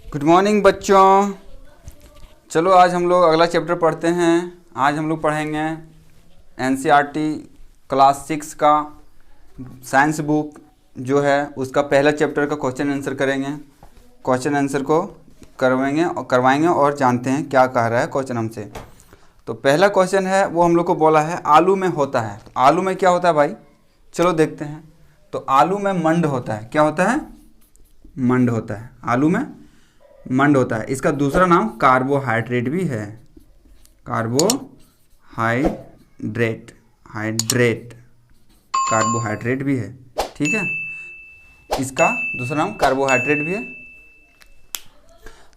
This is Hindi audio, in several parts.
गुड मॉर्निंग बच्चों। चलो आज हम लोग अगला चैप्टर पढ़ते हैं। आज हम लोग पढ़ेंगे एनसीईआरटी क्लास 6 का साइंस बुक जो है उसका पहला चैप्टर का क्वेश्चन आंसर करेंगे। क्वेश्चन आंसर को करवाएंगे और जानते हैं क्या कह रहा है क्वेश्चन हमसे। तो पहला क्वेश्चन है वो हम लोग को बोला है आलू में होता है। तो आलू में क्या होता है भाई, चलो देखते हैं। तो आलू में मंड होता है। क्या होता है? मंड होता है। आलू में मंड होता है। इसका दूसरा नाम कार्बोहाइड्रेट भी है। कार्बोहाइड्रेट कार्बोहाइड्रेट भी है। ठीक है, इसका दूसरा नाम कार्बोहाइड्रेट भी है।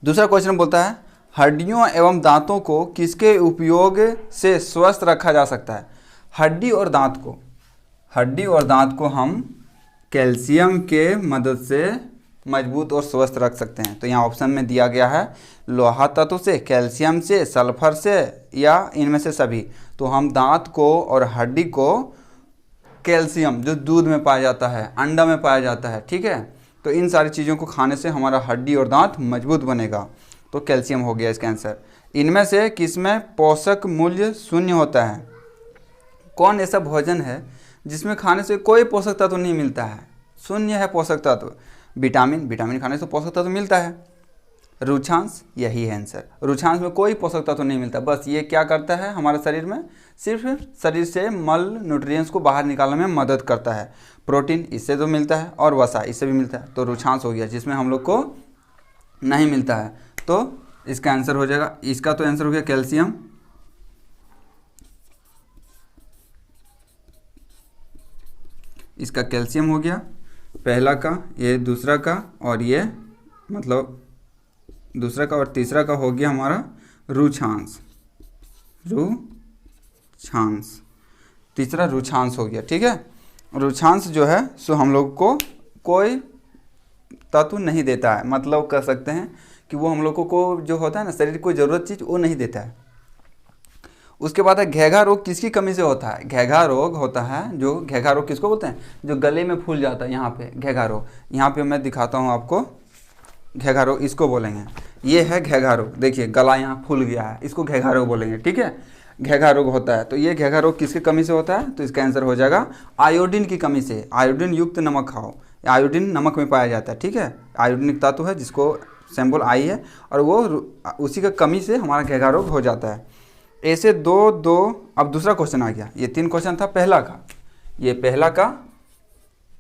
दूसरा क्वेश्चन बोलता है हड्डियों एवं दांतों को किसके उपयोग से स्वस्थ रखा जा सकता है। हड्डी और दांत को हम कैल्शियम के मदद से मजबूत और स्वस्थ रख सकते हैं। तो यहाँ ऑप्शन में दिया गया है लोहा तत्व से, कैल्शियम से, सल्फर से या इनमें से सभी। तो हम दांत को और हड्डी को कैल्शियम जो दूध में पाया जाता है, अंडा में पाया जाता है, ठीक है, तो इन सारी चीज़ों को खाने से हमारा हड्डी और दांत मजबूत बनेगा। तो कैल्शियम हो गया इसका आंसर। इनमें से किसमें पोषक मूल्य शून्य होता है? कौन ऐसा भोजन है जिसमें खाने से कोई पोषक तत्व नहीं मिलता है, शून्य है पोषक तत्व? विटामिन खाने से पोषक तत्व मिलता है। रुचांश, यही है आंसर। रुचांश में कोई पोषक तत्व नहीं मिलता, बस ये क्या करता है हमारे शरीर में, सिर्फ शरीर से मल न्यूट्रिएंट्स को बाहर निकालने में मदद करता है। प्रोटीन इससे तो मिलता है और वसा इससे भी मिलता है। तो रुचांश हो गया जिसमें हम लोग को नहीं मिलता है। तो इसका आंसर हो जाएगा, इसका तो आंसर हो गया कैल्शियम। इसका कैल्शियम हो गया पहला का, ये दूसरा का, और ये मतलब दूसरा का और तीसरा का हो गया हमारा रुचांश। तीसरा रुचांश हो गया। ठीक है, रुचांश जो है सो हम लोग को कोई तत्व नहीं देता है, मतलब कह सकते हैं कि वो हम लोगों को जो होता है ना शरीर को ज़रूरत चीज़ वो नहीं देता है। उसके बाद है घेघा रोग किसकी कमी से होता है? घेघा रोग होता है जो, घेघा रोग किसको बोलते हैं? जो गले में फूल जाता है, यहाँ पे घेघा रोग। यहाँ पे मैं दिखाता हूँ आपको, घेघा रोग इसको बोलेंगे। ये है घेघा रोग, देखिए गला यहाँ फूल गया है, इसको घेघा रोग बोलेंगे। ठीक है, घेघा रोग होता है। तो ये घेघा रोग किसकी कमी से होता है? तो इसका आंसर हो जाएगा आयोडीन की कमी से। आयोडीन युक्त नमक खाओ। आयोडीन नमक में पाया जाता है। ठीक है, आयोडीन तत्व है जिसको सिंबल आई है, और वो उसी का कमी से हमारा घेघा रोग हो जाता है। ऐसे दो अब दूसरा क्वेश्चन आ गया। ये 3 क्वेश्चन था पहला का, ये पहला का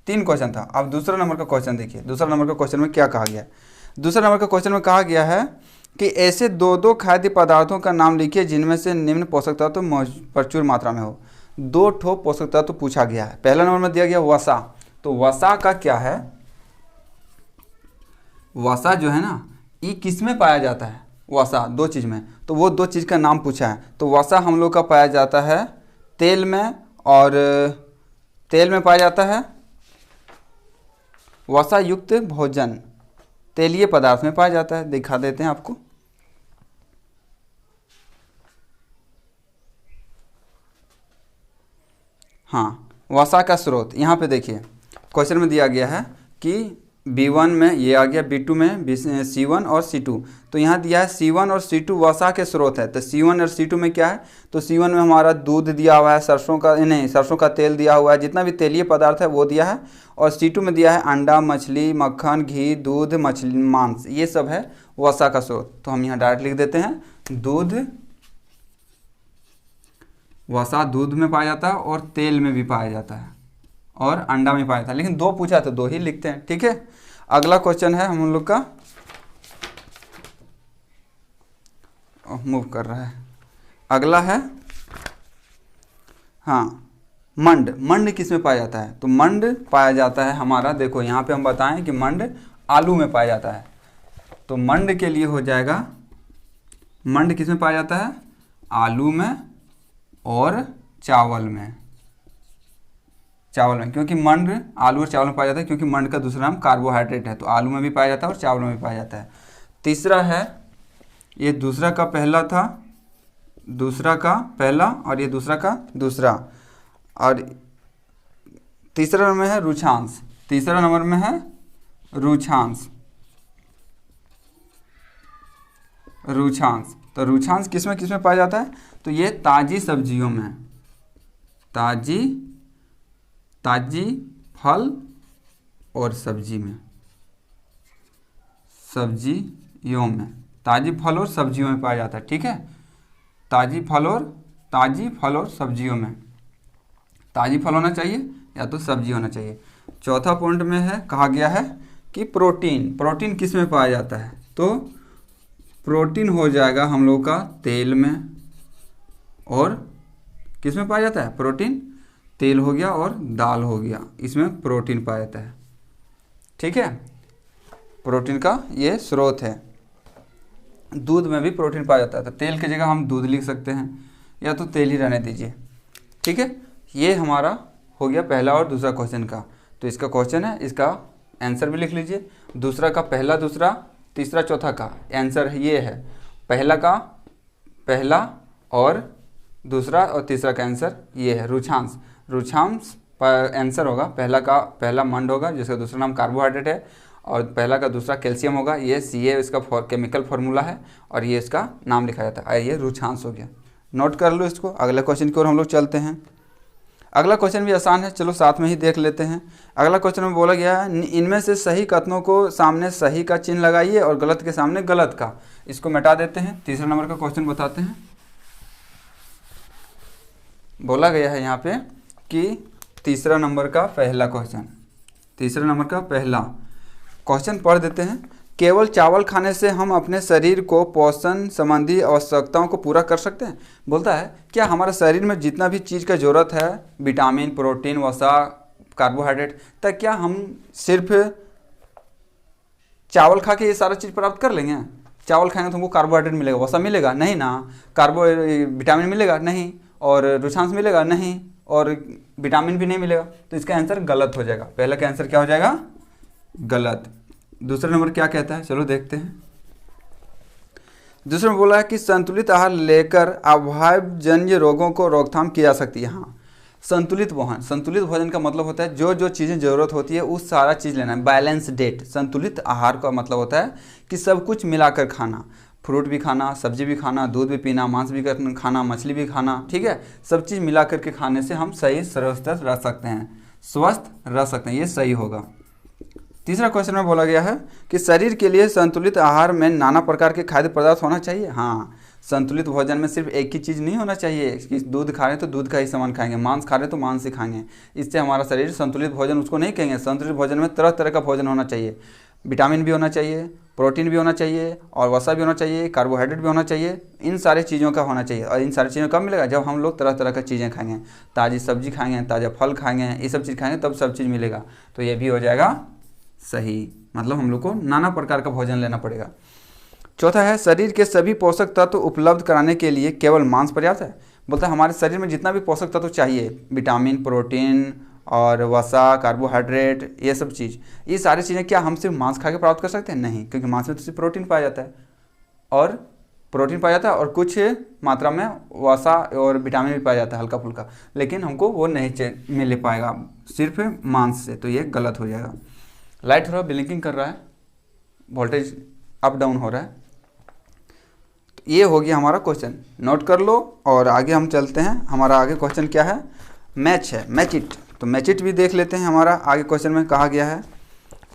3 क्वेश्चन था। अब दूसरा नंबर का क्वेश्चन देखिए। दूसरा नंबर का क्वेश्चन में क्या कहा गया है? दूसरा नंबर का क्वेश्चन में कहा गया है कि ऐसे दो खाद्य पदार्थों का नाम लिखिए जिनमें से निम्न पोषक तत्व प्रचुर मात्रा में हो। 2 ठो पोषक तत्व पूछा गया है। पहला नंबर में दिया गया वसा। तो वसा का क्या है? वसा जो है ना, ये किस में पाया जाता है? वसा 2 चीज़ में। तो वो 2 चीज़ का नाम पूछा है। तो वसा हम लोग का पाया जाता है तेल में, और तेल में पाया जाता है। वसा युक्त भोजन तेलीय पदार्थ में पाया जाता है। दिखा देते हैं आपको। हाँ, वसा का स्रोत यहाँ पे देखिए क्वेश्चन में दिया गया है कि B1 में ये आ गया, B2 में C1 और C2। तो यहाँ दिया है C1 और C2 वसा के स्रोत है। तो C1 और C2 में क्या है? तो C1 में हमारा दूध दिया हुआ है, सरसों का तेल दिया हुआ है, जितना भी तेलीय पदार्थ है वो दिया है। और C2 में दिया है अंडा, मछली, मक्खन, घी, दूध, मछली, मांस, ये सब है वसा का स्रोत। तो हम यहाँ डायरेक्ट लिख देते हैं दूध। वसा दूध में पाया जाता है और तेल में भी पाया जाता है और अंडा में पाया था, लेकिन 2 पूछा तो 2 ही लिखते हैं। ठीक है, अगला क्वेश्चन है हम लोग का, मूव कर रहा है। अगला है हाँ, मंड किस में पाया जाता है? तो मंड पाया जाता है हमारा, देखो यहाँ पे हम बताएं कि मंड आलू में पाया जाता है। तो मंड के लिए हो जाएगा, मंड किस में पाया जाता है? आलू में और चावल में। क्योंकि मंड आलू और चावल में पाया जाता है, क्योंकि मंड का दूसरा नाम कार्बोहाइड्रेट है। तो आलू में भी पाया जाता है और चावल में भी पाया जाता है। तीसरा है, ये दूसरा का पहला था, दूसरा का पहला, और ये दूसरा का दूसरा। और तीसरा नंबर में है रुचांश। तीसरा नंबर में है रुचांश। रुक्षांश। तो रुक्षांश किस में पाया जाता है? तो ये ताज़ी सब्जियों में, ताज़ी फल और सब्जी में, सब्जियों में, ताज़ी फल और सब्जियों में पाया जाता है। ठीक है, ताज़ी फल और सब्जियों में, ताज़ी फल होना चाहिए या तो सब्जी होना चाहिए। चौथा पॉइंट में है, कहा गया है कि प्रोटीन किस में पाया जाता है? तो प्रोटीन हो जाएगा हम लोग का तेल में, और किस में पाया जाता है? प्रोटीन तेल हो गया और दाल हो गया, इसमें प्रोटीन पाया जाता है। ठीक है, प्रोटीन का ये स्रोत है। दूध में भी प्रोटीन पाया जाता है, तो तेल की जगह हम दूध लिख सकते हैं, या तो तेल ही रहने दीजिए। ठीक है, ये हमारा हो गया पहला और दूसरा क्वेश्चन का। तो इसका क्वेश्चन है, इसका आंसर भी लिख लीजिए। दूसरा का पहला, दूसरा, तीसरा, चौथा का आंसर ये है। पहला का पहला और दूसरा और तीसरा का आंसर ये है रुक्षांश। रुक्षांश पर आंसर होगा, पहला का पहला मंड होगा जिसका दूसरा नाम कार्बोहाइड्रेट है, और पहला का दूसरा कैल्शियम होगा। ये Ca इसका केमिकल फार्मूला है, और ये इसका नाम लिखा जाता है। ये रुक्षांश हो गया, नोट कर लो इसको। अगले क्वेश्चन की ओर हम लोग चलते हैं। अगला क्वेश्चन भी आसान है, चलो साथ में ही देख लेते हैं। अगला क्वेश्चन में बोला गया है, इनमें से सही कथनों को सामने सही का चिन्ह लगाइए और गलत के सामने गलत का। इसको मिटा देते हैं। तीसरा नंबर का क्वेश्चन बताते हैं। बोला गया है यहाँ पे कि तीसरा नंबर का पहला क्वेश्चन पढ़ देते हैं। केवल चावल खाने से हम अपने शरीर को पोषण संबंधी आवश्यकताओं को पूरा कर सकते हैं? बोलता है क्या हमारे शरीर में जितना भी चीज़ का ज़रूरत है, विटामिन, प्रोटीन, वसा, कार्बोहाइड्रेट, तक क्या हम सिर्फ चावल खा के ये सारा चीज़ प्राप्त कर लेंगे? चावल खाएंगे तो हमको कार्बोहाइड्रेट मिलेगा, वसा मिलेगा नहीं ना, विटामिन मिलेगा नहीं, और रुक्षांश मिलेगा नहीं, और विटामिन भी नहीं मिलेगा। तो इसका आंसर गलत हो जाएगा। पहला का आंसर क्या हो जाएगा? गलत। दूसरा नंबर क्या कहता है, चलो देखते हैं। दूसरे में बोला है कि संतुलित आहार लेकर अभावजन्य रोगों को रोकथाम की जा सकती है। हाँ, संतुलित भोजन का मतलब होता है जो जो चीज़ें ज़रूरत होती है उस सारा चीज़ लेना है, बैलेंस डेट। संतुलित आहार का मतलब होता है कि सब कुछ मिलाकर खाना, फ्रूट भी खाना, सब्जी भी खाना, दूध भी पीना, मांस भी खाना, मछली भी खाना। ठीक है, सब चीज़ मिला करके खाने से हम सही स्वस्थ रह सकते हैं, ये सही होगा। तीसरा क्वेश्चन में बोला गया है कि शरीर के लिए संतुलित आहार में नाना प्रकार के खाद्य पदार्थ होना चाहिए। हाँ, संतुलित भोजन में सिर्फ एक ही चीज़ नहीं होना चाहिए कि दूध खा रहे तो दूध का ही सामान खाएंगे, मांस खा रहे तो मांस ही खाएंगे, इससे हमारा शरीर संतुलित भोजन उसको नहीं कहेंगे। संतुलित भोजन में तरह तरह का भोजन होना चाहिए, विटामिन भी होना चाहिए, प्रोटीन भी होना चाहिए, और वसा भी होना चाहिए, कार्बोहाइड्रेट भी होना चाहिए। इन सारी चीज़ों का होना चाहिए। और इन सारी चीज़ों कब मिलेगा? जब हम लोग तरह तरह का चीज़ें खाएंगे, ताज़ी सब्जी खाएंगे, ताज़ा फल खाएंगे, ये सब चीज़ खाएंगे तब सब चीज़ मिलेगा। तो ये भी हो जाएगा सही, मतलब हम लोग को नाना प्रकार का भोजन लेना पड़ेगा। चौथा है, शरीर के सभी पोषक तत्व उपलब्ध कराने के लिए केवल मांस पर्याप्त है। बोलता है हमारे शरीर में जितना भी पोषक तत्व चाहिए, विटामिन, प्रोटीन और वसा, कार्बोहाइड्रेट, ये सब चीज़, ये सारी चीज़ें क्या हम सिर्फ मांस खा के प्राप्त कर सकते हैं? नहीं, क्योंकि मांस में तो सिर्फ प्रोटीन पाया जाता है, और कुछ मात्रा में वसा और विटामिन भी पाया जाता है हल्का फुल्का, लेकिन हमको वो नहीं मिल पाएगा सिर्फ मांस से। तो ये गलत हो जाएगा। लाइट थोड़ा ब्लिंकिंग कर रहा है, वोल्टेज अप डाउन हो रहा है। तो ये हो गया हमारा क्वेश्चन, नोट कर लो। और आगे हम चलते हैं। हमारा आगे क्वेश्चन क्या है? मैच है, मैच इट। तो मैच इट भी देख लेते हैं। हमारा आगे क्वेश्चन में कहा गया है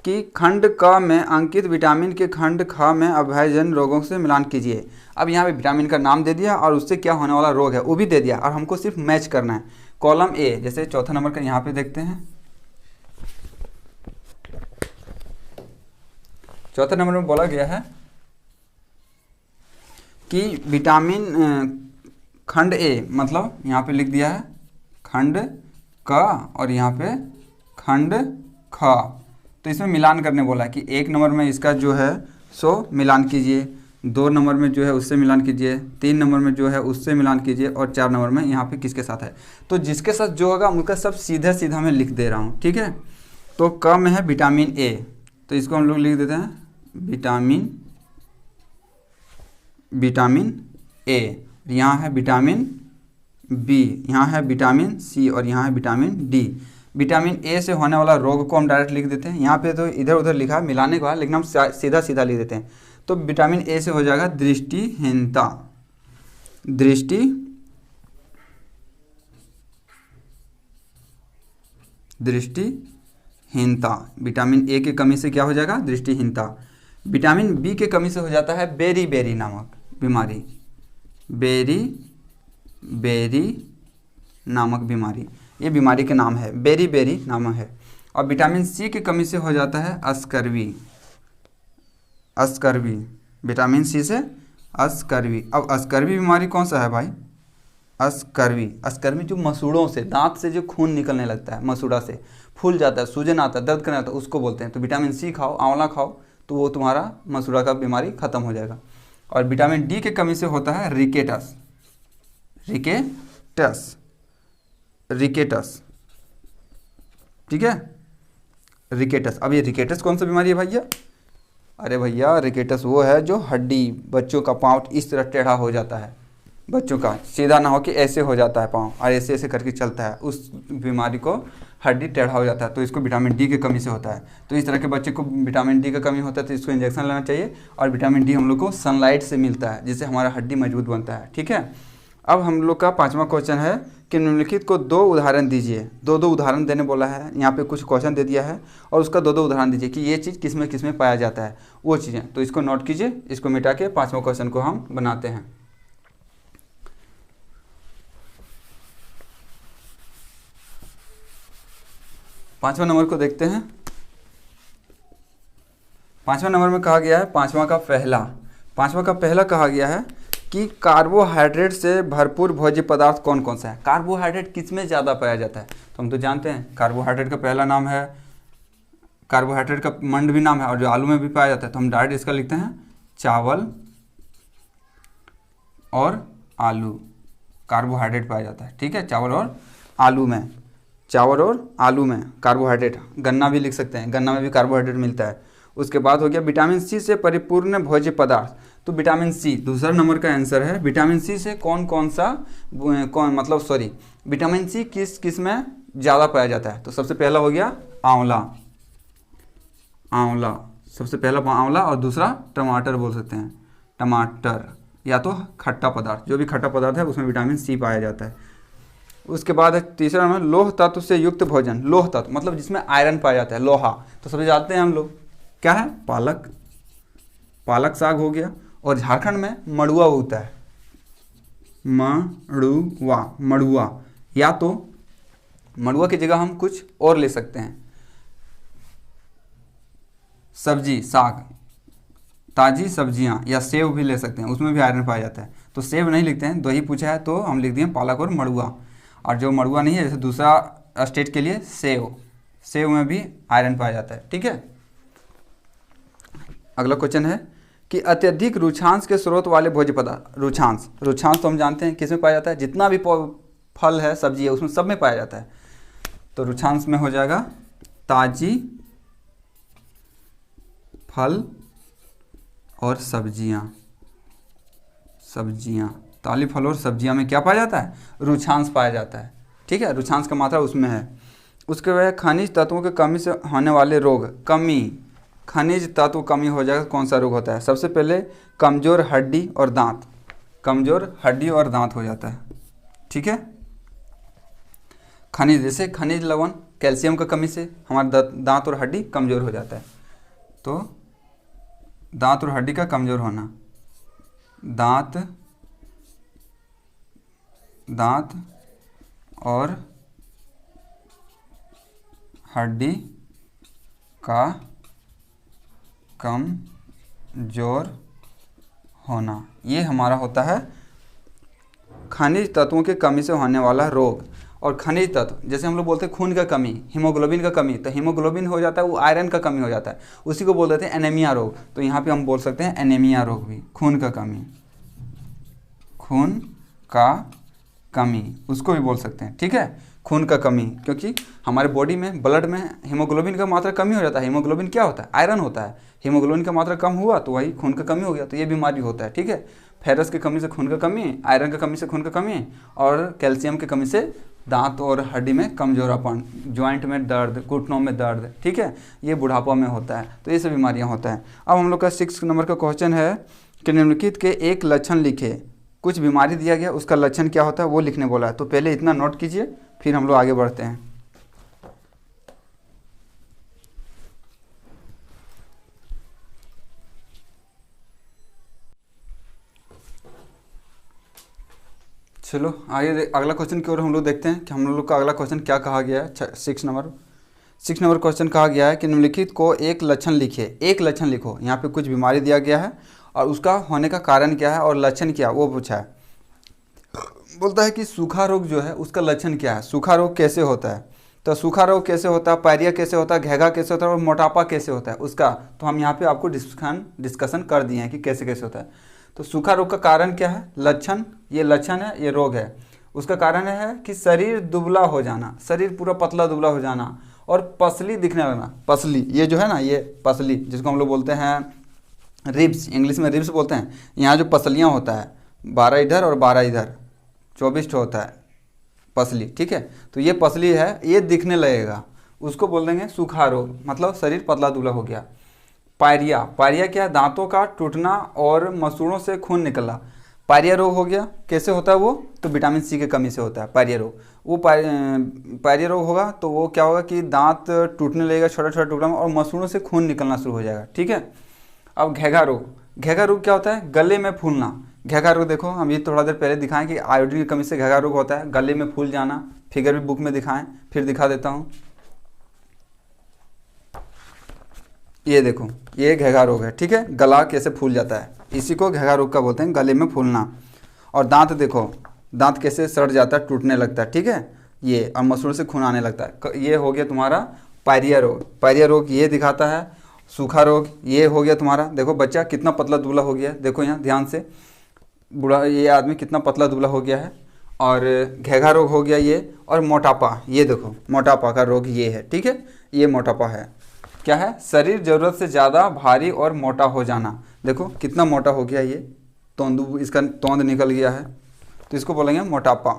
कि खंड क में अंकित विटामिन के खंड ख में अभयजन्य रोगों से मिलान कीजिए। अब यहाँ पे विटामिन का नाम दे दिया और उससे क्या होने वाला रोग है वो भी दे दिया, और हमको सिर्फ मैच करना है। कॉलम ए, जैसे चौथा नंबर का यहाँ पे देखते हैं। चौथे नंबर में बोला गया है कि विटामिन खंड ए, मतलब यहाँ पे लिख दिया है खंड क और यहाँ पे खंड ख। तो इसमें मिलान करने बोला है कि 1 नंबर में इसका जो है सो मिलान कीजिए, 2 नंबर में जो है उससे मिलान कीजिए, 3 नंबर में जो है उससे मिलान कीजिए, और 4 नंबर में यहाँ पे किसके साथ है। तो जिसके साथ जो होगा उनका सब सीधा सीधा मैं लिख दे रहा हूँ। ठीक है, तो क में है विटामिन ए, तो इसको हम लोग लिख देते हैं विटामिन ए। यहाँ है विटामिन बी, यहाँ है विटामिन सी, और यहाँ है विटामिन डी। विटामिन ए से होने वाला रोग को हम डायरेक्ट लिख देते हैं। यहाँ पे तो इधर उधर लिखा मिलाने के बाद, लेकिन हम सीधा सीधा लिख देते हैं। तो विटामिन ए से हो जाएगा दृष्टिहीनता। दृष्टिहीनता, विटामिन ए की कमी से क्या हो जाएगा? दृष्टिहीनता। विटामिन बी के कमी से हो जाता है बेरी नामक बीमारी। बेरी नामक बीमारी, ये बीमारी के नाम है, बेरी नाम है। और विटामिन सी की कमी से हो जाता है अस्कर्वी। विटामिन सी से अस्कर्वी। अब अस्कर्वी बीमारी कौन सा है भाई? अस्कर्वी जो मसूड़ों से, दांत से जो खून निकलने लगता है, मसूड़ा से फूल जाता है, सूजन आता है, दर्द करने आता है, उसको बोलते हैं। तो विटामिन सी खाओ, आंवला खाओ, तो वो तुम्हारा मसूड़ा का बीमारी खत्म हो जाएगा। और विटामिन डी के कमी से होता है रिकेटस, ठीक है, रिकेटस। अब ये रिकेटस कौन सा बीमारी है भैया? अरे भैया रिकेटस वो है जो हड्डी, बच्चों का पाँव इस तरह टेढ़ा हो जाता है, बच्चों का सीधा ना हो कि ऐसे हो जाता है पाँव, और ऐसे ऐसे करके चलता है, उस बीमारी को हड्डी टेढ़ा हो जाता है, तो इसको विटामिन डी की कमी से होता है। तो इस तरह के बच्चे को विटामिन डी की कमी होता है तो इसको इंजेक्शन लेना चाहिए। और विटामिन डी हम लोग को सनलाइट से मिलता है, जिससे हमारा हड्डी मजबूत बनता है, ठीक है। अब हम लोग का 5वां क्वेश्चन है कि निम्नलिखित को 2 उदाहरण दीजिए। 2 उदाहरण देने बोला है, यहाँ पे कुछ क्वेश्चन दे दिया है और उसका 2 उदाहरण दीजिए कि ये चीज़ किस में पाया जाता है, वो चीज़ें। तो इसको नोट कीजिए, इसको मिटा के 5वां क्वेश्चन को हम बनाते हैं। पाँचवां नंबर को देखते हैं। 5वां नंबर में कहा गया है, 5वां का पहला कहा गया है कि कार्बोहाइड्रेट से भरपूर भोज्य पदार्थ कौन कौन सा है। कार्बोहाइड्रेट किस में ज़्यादा पाया जाता है? तो हम तो जानते हैं कार्बोहाइड्रेट का पहला नाम है, कार्बोहाइड्रेट का मंड भी नाम है, और जो आलू में भी पाया जाता है। तो हम डायरेक्ट इसका लिखते हैं चावल और आलू, कार्बोहाइड्रेट पाया जाता है, ठीक है। चावल और आलू में कार्बोहाइड्रेट। गन्ना भी लिख सकते हैं, गन्ना में भी कार्बोहाइड्रेट मिलता है। उसके बाद हो गया विटामिन सी से परिपूर्ण भोज्य पदार्थ। तो विटामिन सी दूसरा नंबर का आंसर है। विटामिन सी से विटामिन सी किस में ज़्यादा पाया जाता है? तो सबसे पहला हो गया आंवला, सबसे पहला आंवला, और दूसरा टमाटर बोल सकते हैं, टमाटर, या तो खट्टा पदार्थ, जो भी खट्टा पदार्थ है उसमें विटामिन सी पाया जाता है। उसके बाद तीसरा नंबर लोह तत्व से युक्त भोजन। लोह तत्व मतलब जिसमें आयरन पाया जाता है, लोहा। तो सबसे जानते हैं हम लोग क्या है? पालक साग हो गया। और झारखंड में मड़ुआ होता है, मड़ुआ, या तो मड़ुआ की जगह हम कुछ और ले सकते हैं, सब्जी, साग, ताजी सब्जियां, या सेव भी ले सकते हैं, उसमें भी आयरन पाया जाता है। तो सेव नहीं लिखते हैं, 2 ही पूछा है तो हम लिख दिए पालक और मड़ुआ। और जो मड़ुआ नहीं है, जैसे दूसरा स्टेट के लिए सेव में भी आयरन पाया जाता है, ठीक है। अगला क्वेश्चन है कि अत्यधिक रुचांश के स्रोत वाले भोज्य पदार्थ। रुचांश तो हम जानते हैं किस में पाया जाता है? जितना भी फल है, सब्जी है, उसमें सब में पाया जाता है। तो रुचांश में हो जाएगा ताजी फल और सब्जियां। ताली फल और सब्जियां में क्या पाया जाता है? रुचांश पाया जाता है, ठीक है। रुचांश का मात्रा उसमें है। उसके बाद खनिज तत्वों की कमी से होने वाले रोग। खनिज तत्व कमी हो जाएगा, कौन सा रोग होता है? सबसे पहले कमजोर हड्डी और दांत हो जाता है, ठीक है। खनिज, जैसे खनिज लवण, कैल्शियम का कमी से हमारा दांत और हड्डी कमज़ोर हो जाता है। तो दांत और हड्डी का कमज़ोर होना, दांत और हड्डी का कमज़ोर होना, ये हमारा होता है खनिज तत्वों की कमी से होने वाला रोग। और खनिज तत्व जैसे हम लोग बोलते हैं खून का कमी, हीमोग्लोबिन का कमी, तो हीमोग्लोबिन हो जाता है, वो आयरन का कमी हो जाता है, उसी को बोल देते हैं एनीमिया रोग। तो यहाँ पे हम बोल सकते हैं एनीमिया रोग भी, खून का कमी उसको भी बोल सकते हैं, ठीक है। खून का कमी, क्योंकि हमारे बॉडी में, ब्लड में हीमोग्लोबिन का मात्रा कमी हो जाता है। हीमोग्लोबिन क्या होता है? आयरन होता है। हीमोग्लोबिन का मात्रा कम हुआ तो वही खून का कमी हो गया, तो ये बीमारी होता है, ठीक है। फेरस की कमी से खून का कमी, आयरन की कमी से खून का कमी, और कैल्शियम की कमी से दांत और हड्डी में कमजोरापन, जॉइंट में दर्द, घुटनों में दर्द, ठीक है, ये बुढ़ापा में होता है। तो ये सब बीमारियां होता है। अब हम लोग का 6 नंबर का क्वेश्चन है कि निम्नलिखित के एक लक्षण लिखे। कुछ बीमारी दिया गया, उसका लक्षण क्या होता है वो लिखने बोला है। तो पहले इतना नोट कीजिए, फिर हम लोग आगे बढ़ते हैं। चलो आगे अगला क्वेश्चन की ओर हम लोग देखते हैं कि हम लोग का अगला क्वेश्चन क्या कहा गया है। 6 नंबर क्वेश्चन कहा गया है कि निम्नलिखित को एक लक्षण लिखिए। एक लक्षण लिखो। यहाँ पे कुछ बीमारी दिया गया है और उसका होने का कारण क्या है और लक्षण क्या है वो पूछा है। बोलता है कि सूखा रोग जो है उसका लक्षण क्या है, सूखा रोग कैसे होता है। तो सूखा रोग कैसे होता है, पायरिया कैसे होता है, घेघा कैसे होता है और मोटापा कैसे होता है उसका, तो हम यहाँ पे आपको डिस्कशन कर दिए हैं कि कैसे कैसे होता है। तो सूखा रोग का कारण क्या है, लक्षण, ये लक्षण है, ये रोग है। उसका कारण है कि शरीर दुबला हो जाना, शरीर पूरा पतला दुबला हो जाना और पसली दिखने लगना। पसली ये जो है ना, ये पसली जिसको हम लोग बोलते हैं रिब्स, इंग्लिश में रिब्स बोलते हैं। यहाँ जो पसलियाँ होता है 12 इधर और 12 इधर 24 होता है पसली, ठीक है। तो ये पसली है, ये दिखने लगेगा, उसको बोल देंगे सूखा रोग, मतलब शरीर पतला दुबला हो गया। पायरिया, पायरिया क्या है, दांतों का टूटना और मसूड़ों से खून निकलना, पायरिया रोग हो गया। कैसे होता है वो, तो विटामिन सी की कमी से होता है पायरिया रोग। वो पायरिया रोग होगा तो वो क्या होगा कि दांत टूटने लगेगा छोटा छोटा टुकड़ा में और मसूड़ों से खून निकलना शुरू हो जाएगा, ठीक है। अब घेघा रोग, घेघा रोग क्या होता है, गले में फूलना। घेघा रोग देखो हम ये थोड़ा देर पहले दिखाएं कि आयोडीन की कमी से घेघा रोग होता है, गले में फूल जाना। फिगर भी बुक में दिखाएं, फिर दिखा देता हूँ। ये देखो, ये घेघा रोग है, ठीक है, गला कैसे फूल जाता है, इसी को घेघा रोग का बोलते हैं, गले में फूलना। और दांत देखो, दांत कैसे सड़ जाता है, टूटने लगता है, ठीक है, ये, और मसूड़ से खून आने लगता है। ये हो गया तुम्हारा पायरिया रोग। पायरिया रोग ये दिखाता है। सूखा रोग ये हो गया तुम्हारा, देखो बच्चा कितना पतला दुबला हो गया, देखो यहाँ ध्यान से, बूढ़ा ये आदमी कितना पतला दुबला हो गया है। और घेघा रोग हो गया ये। और मोटापा, ये देखो मोटापा का रोग ये है, ठीक है, ये मोटापा है। क्या है, शरीर जरूरत से ज़्यादा भारी और मोटा हो जाना। देखो कितना मोटा हो गया ये, तोंदू, इसका तोंद निकल गया है, तो इसको बोलेंगे मोटापा।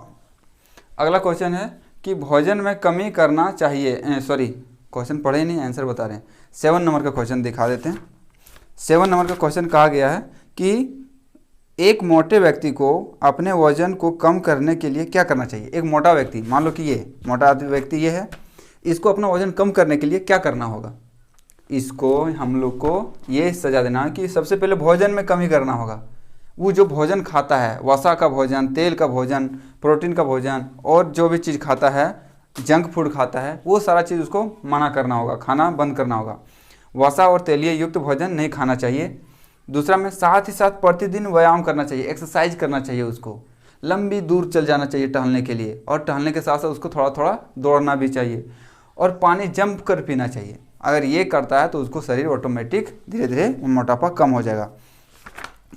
अगला क्वेश्चन है कि भोजन में कमी करना चाहिए, सॉरी क्वेश्चन पढ़े नहीं, आंसर बता रहे हैं। 7 नंबर का क्वेश्चन दिखा देते हैं। 7 नंबर का क्वेश्चन कहा गया है कि एक मोटे व्यक्ति को अपने वजन को कम करने के लिए क्या करना चाहिए। एक मोटा व्यक्ति, मान लो कि ये मोटा व्यक्ति ये है, इसको अपना वजन कम करने के लिए क्या करना होगा। इसको हम लोग को ये सजा देना है कि सबसे पहले भोजन में कमी करना होगा। वो जो भोजन खाता है, वसा का भोजन, तेल का भोजन, प्रोटीन का भोजन और जो भी चीज़ खाता है, जंक फूड खाता है, वो सारा चीज़ उसको मना करना होगा, खाना बंद करना होगा। वसा और तेलीय युक्त भोजन नहीं खाना चाहिए। दूसरा में साथ ही साथ प्रतिदिन व्यायाम करना चाहिए, एक्सरसाइज करना चाहिए, उसको लंबी दूर चल जाना चाहिए टहलने के लिए, और टहलने के साथ साथ उसको थोड़ा थोड़ा दौड़ना भी चाहिए, और पानी जंप कर पीना चाहिए। अगर ये करता है तो उसको शरीर ऑटोमेटिक धीरे धीरे मोटापा कम हो जाएगा।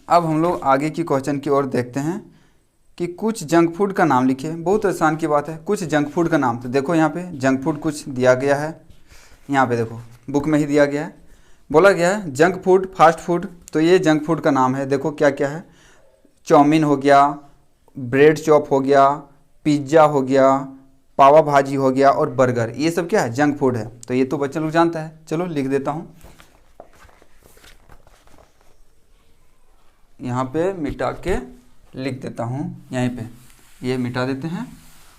अब हम लोग आगे की क्वेश्चन की ओर देखते हैं कि कुछ जंक फूड का नाम लिखिए। बहुत आसान की बात है, कुछ जंक फूड का नाम। तो देखो यहाँ पे जंक फूड कुछ दिया गया है, यहाँ पे देखो बुक में ही दिया गया है, बोला गया है जंक फूड, फास्ट फूड। तो ये जंक फूड का नाम है, देखो क्या क्या है। चाउमीन हो गया, ब्रेड चॉप हो गया, पिज्ज़ा हो गया, पावा भाजी हो गया और बर्गर, ये सब क्या है, जंक फूड है। तो ये तो बच्चे लोग जानता है। चलो लिख देता हूँ, यहाँ पे मिटा के लिख देता हूँ, यहीं पे ये मिटा देते हैं।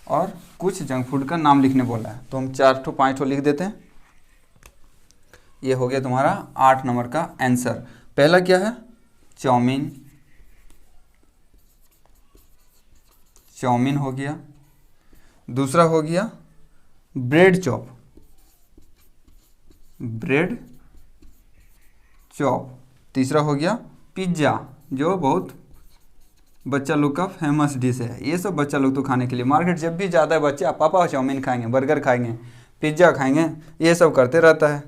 और कुछ जंक फूड का नाम लिखने बोला है, तो हम 4 ठो 5 ठो लिख देते हैं। ये हो गया तुम्हारा 8 नंबर का आंसर। पहला क्या है, चाउमीन, चाउमीन हो गया। दूसरा हो गया ब्रेड चॉप, ब्रेड चॉप। तीसरा हो गया पिज्ज़ा, जो बहुत बच्चा लोग का फेमस डिश है। ये सब बच्चा लोग तो खाने के लिए मार्केट जब भी जाता है बच्चा, पापा चाउमीन खाएंगे, बर्गर खाएंगे, पिज्ज़ा खाएंगे, ये सब करते रहता है।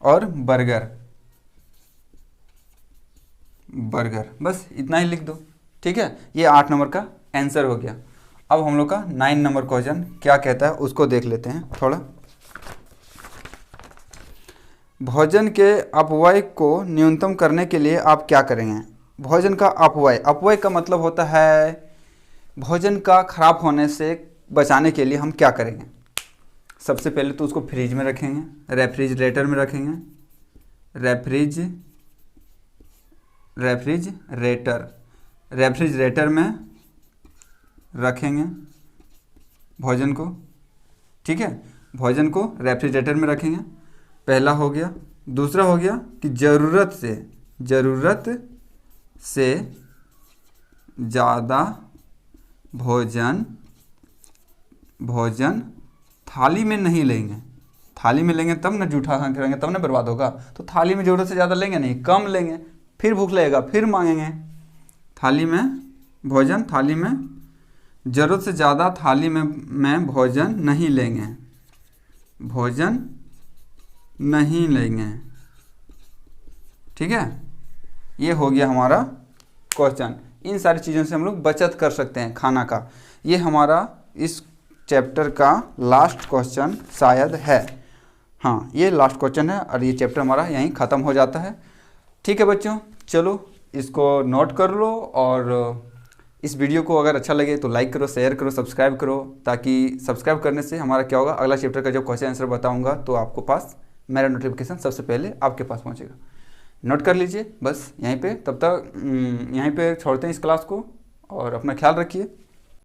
और बर्गर, बर्गर, बस इतना ही लिख दो, ठीक है। ये 8 नंबर का आंसर हो गया। अब हम लोग का 9 नंबर क्वेश्चन क्या कहता है उसको देख लेते हैं थोड़ा। भोजन के अपव्यय को न्यूनतम करने के लिए आप क्या करेंगे। भोजन का अपव्यय, अपव्यय का मतलब होता है भोजन का खराब होने से बचाने के लिए हम क्या करेंगे? सबसे पहले तो उसको फ्रिज में रखेंगे, रेफ्रिजरेटर में रखेंगे, रेफ्रिजरेटर में रखेंगे भोजन को, ठीक है, भोजन को रेफ्रिजरेटर में रखेंगे, पहला हो गया। दूसरा हो गया कि ज़रूरत से ज़्यादा भोजन थाली में नहीं लेंगे। थाली में लेंगे तब ना जूठा खा करेंगे, तब ना बर्बाद होगा। तो थाली में ज़रूरत से ज़्यादा लेंगे नहीं, कम लेंगे, फिर भूख लगेगा फिर मांगेंगे। थाली में ज़रूरत से ज़्यादा थाली में भोजन नहीं लेंगे, ठीक है। ये हो गया हमारा क्वेश्चन। इन सारी चीज़ों से हम लोग बचत कर सकते हैं खाना का। ये हमारा इस चैप्टर का लास्ट क्वेश्चन शायद है। हाँ, ये लास्ट क्वेश्चन है और ये चैप्टर हमारा यहीं ख़त्म हो जाता है। ठीक है बच्चों, चलो इसको नोट कर लो और इस वीडियो को अगर अच्छा लगे तो लाइक करो, शेयर करो, सब्सक्राइब करो, ताकि सब्सक्राइब करने से हमारा क्या होगा, अगला चैप्टर का जब क्वेश्चन आंसर बताऊंगा तो आपको पास मेरा नोटिफिकेशन सबसे पहले आपके पास पहुंचेगा। नोट कर लीजिए बस यहीं पे। तब तक यहीं पे छोड़ते हैं इस क्लास को और अपना ख्याल रखिए।